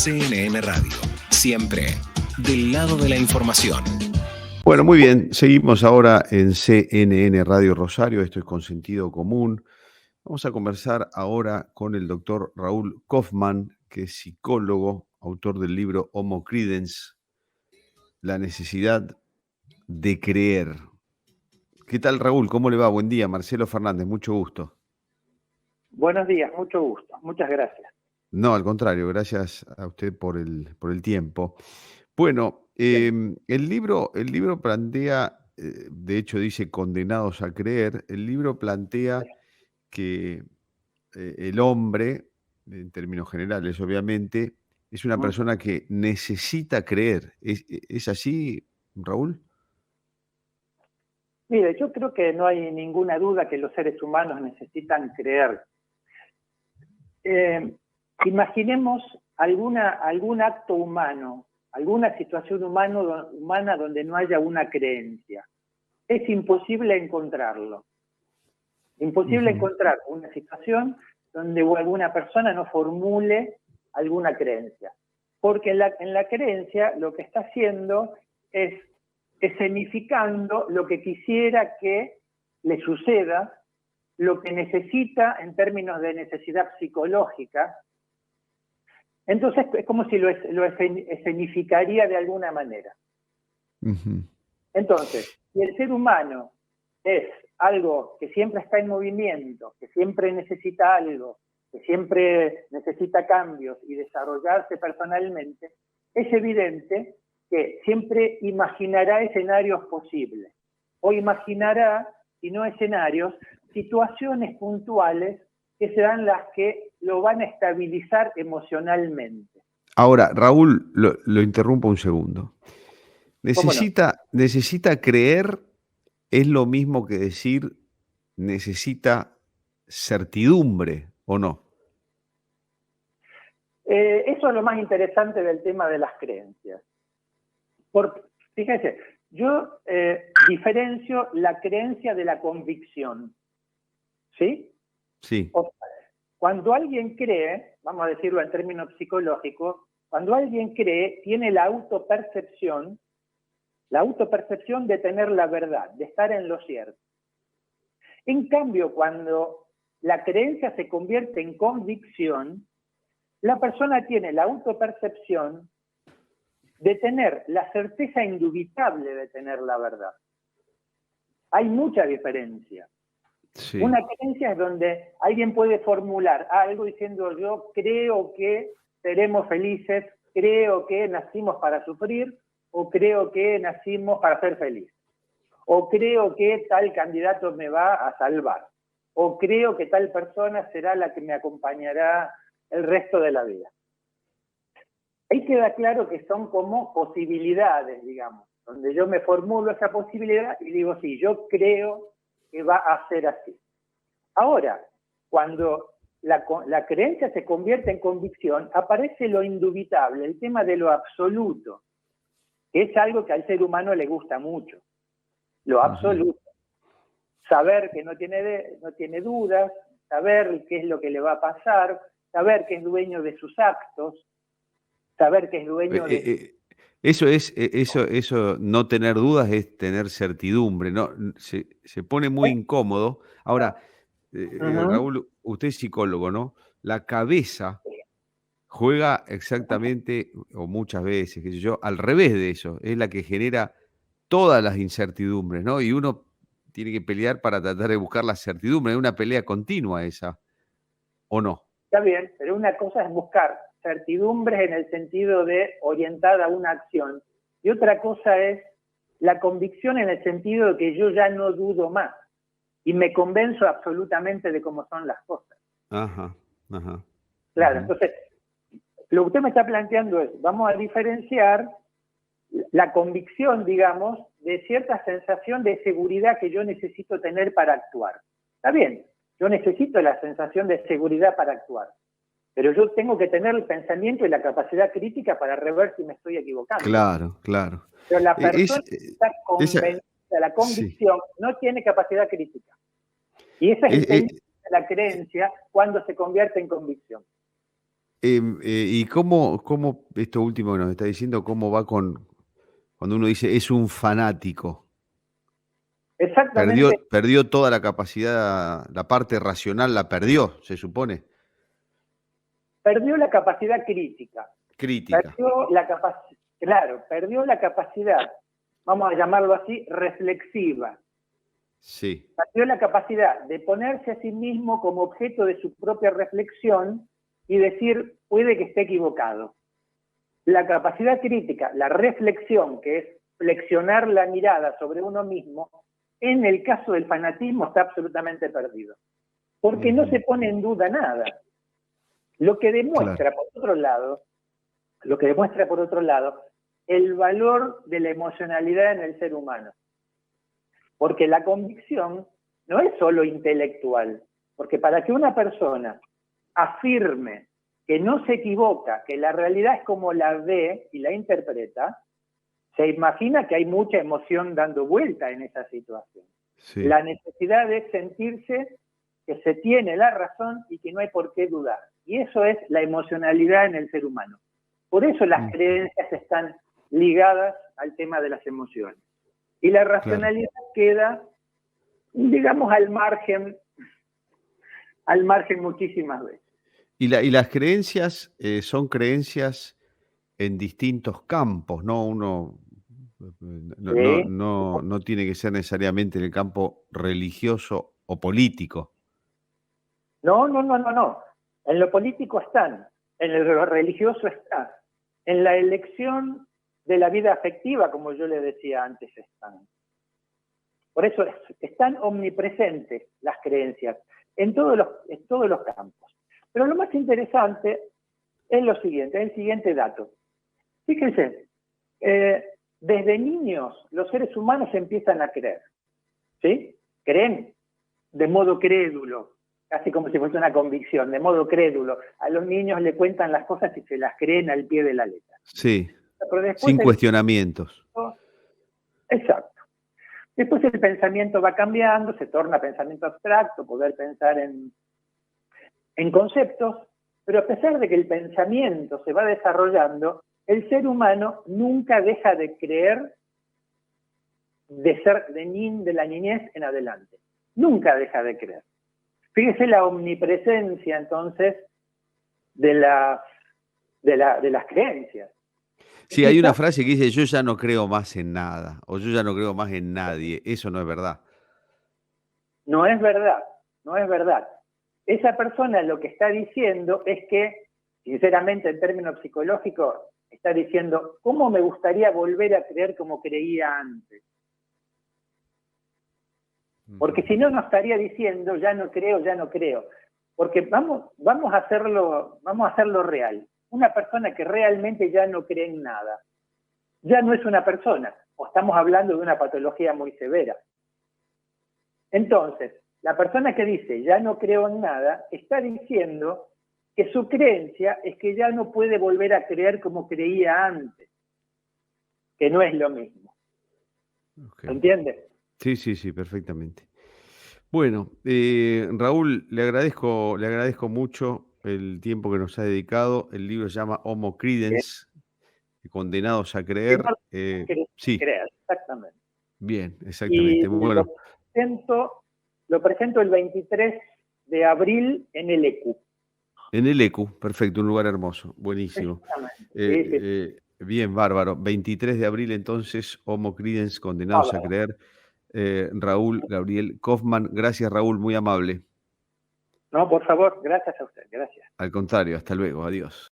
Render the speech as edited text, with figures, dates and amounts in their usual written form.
CNN Radio. Siempre del lado de la información. Bueno, muy bien. Seguimos ahora en CNN Radio Rosario. Esto es Con Sentido Común. Vamos a conversar ahora con el doctor Raúl Kaufman, que es psicólogo, autor del libro Homo Credens, la necesidad de creer. ¿Qué tal, Raúl? ¿Cómo le va? Buen día. Marcelo Fernández, mucho gusto. Buenos días, mucho gusto. Muchas gracias. No, al contrario, gracias a usted por el tiempo. Bueno, el libro plantea, de hecho dice condenados a creer, el libro plantea que el hombre, en términos generales obviamente, es una persona que necesita creer. ¿Es así, Raúl? Mire, yo creo que no hay ninguna duda que los seres humanos necesitan creer. Imaginemos algún acto humano, alguna situación humana donde no haya una creencia. Es imposible encontrarlo. Imposible encontrar una situación donde alguna persona no formule alguna creencia. Porque en la creencia lo que está haciendo es escenificando lo que quisiera que le suceda, lo que necesita en términos de necesidad psicológica. Entonces es como si lo escenificaría de alguna manera. Entonces, si el ser humano es algo que siempre está en movimiento, que siempre necesita algo, que siempre necesita cambios y desarrollarse personalmente, es evidente que siempre imaginará escenarios posibles, o imaginará, si no escenarios, situaciones puntuales que serán las que lo van a estabilizar emocionalmente. Ahora, Raúl, lo interrumpo un segundo. Necesita creer, es lo mismo que decir necesita certidumbre, ¿o no? Eso es lo más interesante del tema de las creencias. Fíjense, yo diferencio la creencia de la convicción. ¿Sí? Sí. O sea, cuando alguien cree, vamos a decirlo en términos psicológicos, cuando alguien cree, tiene la autopercepción de tener la verdad, de estar en lo cierto. En cambio, cuando la creencia se convierte en convicción, la persona tiene la autopercepción de tener la certeza indubitable de tener la verdad. Hay mucha diferencia. Sí. Una creencia es donde alguien puede formular algo diciendo yo creo que seremos felices, creo que nacimos para sufrir, o creo que nacimos para ser felices, o creo que tal candidato me va a salvar, o creo que tal persona será la que me acompañará el resto de la vida. Ahí queda claro que son como posibilidades, digamos, donde yo me formulo esa posibilidad y digo, sí, yo creo que va a ser así. Ahora, cuando la creencia se convierte en convicción, aparece lo indubitable, el tema de lo absoluto, que es algo que al ser humano le gusta mucho, lo absoluto. Saber que no tiene dudas, saber qué es lo que le va a pasar, saber que es dueño de sus actos, saber que es dueño de... Eso, no tener dudas es tener certidumbre, ¿no? Se pone muy incómodo. Ahora, Raúl, usted es psicólogo, ¿no? La cabeza juega exactamente, o muchas veces, qué sé yo, al revés de eso. Es la que genera todas las incertidumbres, ¿no? Y uno tiene que pelear para tratar de buscar la certidumbre. Es una pelea continua esa, ¿o no? Está bien, pero una cosa es buscar certidumbres en el sentido de orientar a una acción, y otra cosa es la convicción en el sentido de que yo ya no dudo más y me convenzo absolutamente de cómo son las cosas. Claro, entonces, lo que usted me está planteando es, vamos a diferenciar la convicción, digamos, de cierta sensación de seguridad que yo necesito tener para actuar. Está bien, yo necesito la sensación de seguridad para actuar, pero yo tengo que tener el pensamiento y la capacidad crítica para rever si me estoy equivocando. Claro. Pero la persona que está convencida, la convicción, no tiene capacidad crítica. Y esa es el peligro de la creencia cuando se convierte en convicción. ¿Y cómo esto último que nos está diciendo, cómo va cuando uno dice es un fanático? Exactamente, Perdió toda la capacidad, la parte racional la perdió, se supone. perdió la capacidad crítica, Crítica, perdió la capacidad, claro, perdió la capacidad, vamos a llamarlo así, reflexiva. sí. Perdió la capacidad de ponerse a sí mismo como objeto de su propia reflexión y decir, puede que esté equivocado. La capacidad crítica, la reflexión, que es flexionar la mirada sobre uno mismo, en el caso del fanatismo está absolutamente perdido. Porque no se pone en duda nada. Lo que demuestra, Claro. por otro lado, el valor de la emocionalidad en el ser humano. Porque la convicción no es solo intelectual, porque para que una persona afirme que no se equivoca, que la realidad es como la ve y la interpreta, se imagina que hay mucha emoción dando vuelta en esa situación. Sí. La necesidad de sentirse que se tiene la razón y que no hay por qué dudar. Y eso es la emocionalidad en el ser humano. Por eso las creencias están ligadas al tema de las emociones. Y la racionalidad queda, digamos, al margen muchísimas veces. Y las creencias son creencias en distintos campos, ¿no? Uno Sí. no tiene que ser necesariamente en el campo religioso o político. No. En lo político están, en lo religioso están, en la elección de la vida afectiva, como yo le decía antes, están. Por eso están omnipresentes las creencias en todos los campos. Pero lo más interesante es lo siguiente, el siguiente dato. Fíjense, desde niños los seres humanos empiezan a creer, ¿sí? Creen de modo crédulo, casi como si fuese una convicción, de modo crédulo. A los niños le cuentan las cosas y se las creen al pie de la letra. Sí, Pero después sin cuestionamientos. Exacto. Después el pensamiento va cambiando, se torna pensamiento abstracto, poder pensar en conceptos, pero a pesar de que el pensamiento se va desarrollando, el ser humano nunca deja de creer de la niñez en adelante. Nunca deja de creer. Fíjese la omnipresencia, entonces, de las creencias. Sí, hay una frase que dice, yo ya no creo más en nada, o yo ya no creo más en nadie. Eso no es verdad. No es verdad, no es verdad. Esa persona lo que está diciendo es que, sinceramente, en términos psicológicos, está diciendo, ¿cómo me gustaría volver a creer como creía antes? Porque si no, no estaría diciendo, ya no creo. Porque vamos a hacerlo real. Una persona que realmente ya no cree en nada, ya no es una persona, o estamos hablando de una patología muy severa. Entonces, la persona que dice, ya no creo en nada, está diciendo que su creencia es que ya no puede volver a creer como creía antes, que no es lo mismo. Okay. ¿Entiendes? Sí, perfectamente. Bueno, Raúl, le agradezco mucho el tiempo que nos ha dedicado. El libro se llama Homo Credens, Condenados a Creer. Sí, creer, exactamente. bien, exactamente. Y Bueno, lo presento el 23 de abril en el ECU. en el ECU, perfecto, un lugar hermoso, buenísimo. Bien, bárbaro. 23 de abril entonces, Homo Credens, Condenados a Creer. Raúl Gabriel Kaufman. Gracias, Raúl, muy amable. No, por favor, gracias a usted, gracias. Al contrario, hasta luego, adiós.